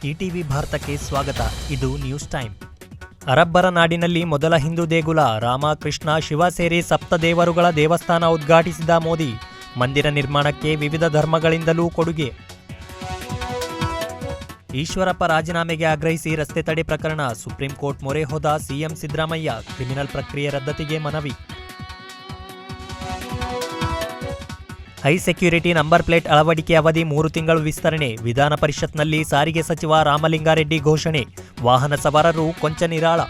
ETV ಭಾರತಕ್ಕೆ ಸ್ವಾಗತ. ಇದು ನ್ಯೂಸ್ ಟೈಮ್. ಅರಬ್ಬರ ನಾಡಿನಲ್ಲಿ ಮೊದಲ ಹಿಂದೂ ದೇಗುಲ ರಾಮ ಕೃಷ್ಣ ಶಿವ ಸೇರಿ ಸಪ್ತ ದೇವರುಗಳ ದೇವಸ್ಥಾನ ಉದ್ಘಾಟಿಸಿದ ಮೋದಿ. ಮಂದಿರ ನಿರ್ಮಾಣಕ್ಕೆ ವಿವಿಧ ಧರ್ಮಗಳಿಂದಲೂ ಕೊಡುಗೆ. ಈಶ್ವರಪ್ಪ ರಾಜೀನಾಮೆಗೆ ಆಗ್ರಹಿಸಿ ರಸ್ತೆ ತಡೆ ಪ್ರಕರಣ ಸುಪ್ರೀಂ ಕೋರ್ಟ್ ಮೊರೆ ಹೋದ ಸಿಎಂ ಸಿದ್ದರಾಮಯ್ಯ. ಕ್ರಿಮಿನಲ್ ಪ್ರಕ್ರಿಯೆ ರದ್ದತಿಗೆ ಮನವಿ. ಹೈ ಸೆಕ್ಯೂರಿಟಿ ನಂಬರ್ ಪ್ಲೇಟ್ ಅಳವಡಿಕೆ ಅವಧಿ 3 ತಿಂಗಳು ವಿಸ್ತರಣೆ. ವಿಧಾನ ಪರಿಷತ್ನಲ್ಲಿ ಸಾರಿಗೆ ಸಚಿವ ರಾಮಲಿಂಗಾರೆಡ್ಡಿ ಘೋಷಣೆ. ವಾಹನ ಸವಾರರು ಕೊಂಚ ನಿರಾಳ.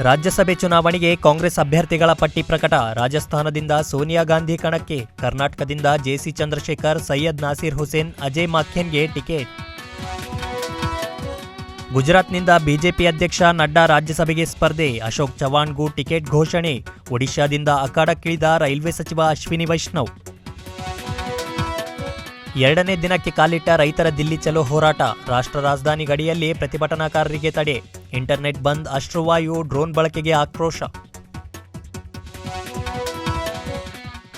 ರಾಜ್ಯಸಭೆ ಚುನಾವಣೆಗೆ ಕಾಂಗ್ರೆಸ್ ಅಭ್ಯರ್ಥಿಗಳ ಪಟ್ಟಿ ಪ್ರಕಟ. ರಾಜಸ್ಥಾನದಿಂದ ಸೋನಿಯಾ ಗಾಂಧಿ ಕಣಕ್ಕೆ. ಕರ್ನಾಟಕದಿಂದ ಜೆಸಿ ಚಂದ್ರಶೇಖರ್, ಸೈಯದ್ ನಾಸೀರ್ ಹುಸೇನ್, ಅಜಯ್ ಮಾಕೆನ್ಗೆ ಟಿಕೆಟ್. ಗುಜರಾತ್ನಿಂದ ಬಿಜೆಪಿ ಅಧ್ಯಕ್ಷ ನಡ್ಡಾ ರಾಜ್ಯಸಭೆಗೆ ಸ್ಪರ್ಧೆ. ಅಶೋಕ್ ಚವಾಣ್ಗೂ ಟಿಕೆಟ್ ಘೋಷಣೆ. ಒಡಿಶಾದಿಂದ ಅಖಾಡಕ್ಕಿಳಿದ ರೈಲ್ವೆ ಸಚಿವ ಅಶ್ವಿನಿ ವೈಷ್ಣವ್. 2ನೇ ದಿನಕ್ಕೆ ಕಾಲಿಟ್ಟ ರೈತರ ದಿಲ್ಲಿ ಚಲೋ ಹೋರಾಟ. ರಾಷ್ಟ್ರ ರಾಜಧಾನಿ ಗಡಿಯಲ್ಲಿ ಪ್ರತಿಭಟನಾಕಾರರಿಗೆ ತಡೆ. ಇಂಟರ್ನೆಟ್ ಬಂದ್, ಅಶ್ರುವಾಯು, ಡ್ರೋನ್ ಬಳಕೆಗೆ ಆಕ್ರೋಶ.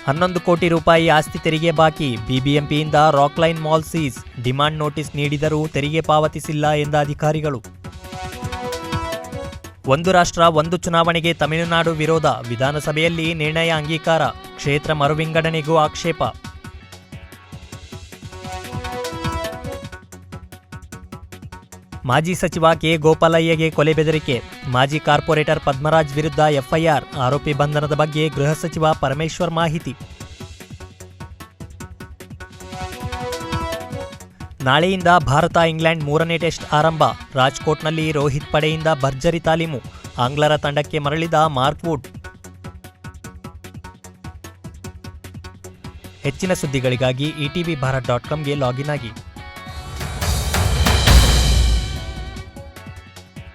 11 ಕೋಟಿ ರೂಪಾಯಿ ಆಸ್ತಿ ತೆರಿಗೆ ಬಾಕಿ. ಬಿಬಿಎಂಪಿಯಿಂದ Rockline mall seize. Demand notice ನೀಡಿದರೂ ತೆರಿಗೆ ಪಾವತಿಸಿಲ್ಲ ಎಂದ ಅಧಿಕಾರಿಗಳು. ಒಂದು ರಾಷ್ಟ್ರ ಒಂದು ಚುನಾವಣೆಗೆ ತಮಿಳುನಾಡು ವಿರೋಧ. ವಿಧಾನಸಭೆಯಲ್ಲಿ ನಿರ್ಣಯ ಅಂಗೀಕಾರ. ಕ್ಷೇತ್ರ ಮರುವಿಂಗಡಣೆಗೂ ಆಕ್ಷೇಪ. ಮಾಜಿ ಸಚಿವ ಕೆ ಗೋಪಾಲಯ್ಯಗೆ ಕೊಲೆ ಬೆದರಿಕೆ. ಮಾಜಿ ಕಾರ್ಪೊರೇಟರ್ ಪದ್ಮರಾಜ್ ವಿರುದ್ಧ ಎಫ್ಐಆರ್. ಆರೋಪಿ ಬಂಧನದ ಬಗ್ಗೆ ಗೃಹ ಸಚಿವ ಪರಮೇಶ್ವರ್ ಮಾಹಿತಿ. ನಾಳೆಯಿಂದ ಭಾರತ ಇಂಗ್ಲೆಂಡ್ 3ನೇ ಟೆಸ್ಟ್ ಆರಂಭ. ರಾಜ್ಕೋಟ್ನಲ್ಲಿ ರೋಹಿತ್ ಪಡೆಯಿಂದ ಭರ್ಜರಿ ತಾಲೀಮು. ಆಂಗ್ಲರ ತಂಡಕ್ಕೆ ಮರಳಿದ ಮಾರ್ಕ್ ವುಡ್. ಹೆಚ್ಚಿನ ಸುದ್ದಿಗಳಿಗಾಗಿ etvbharat.comಗೆ ಲಾಗಿನ್ ಆಗಿ.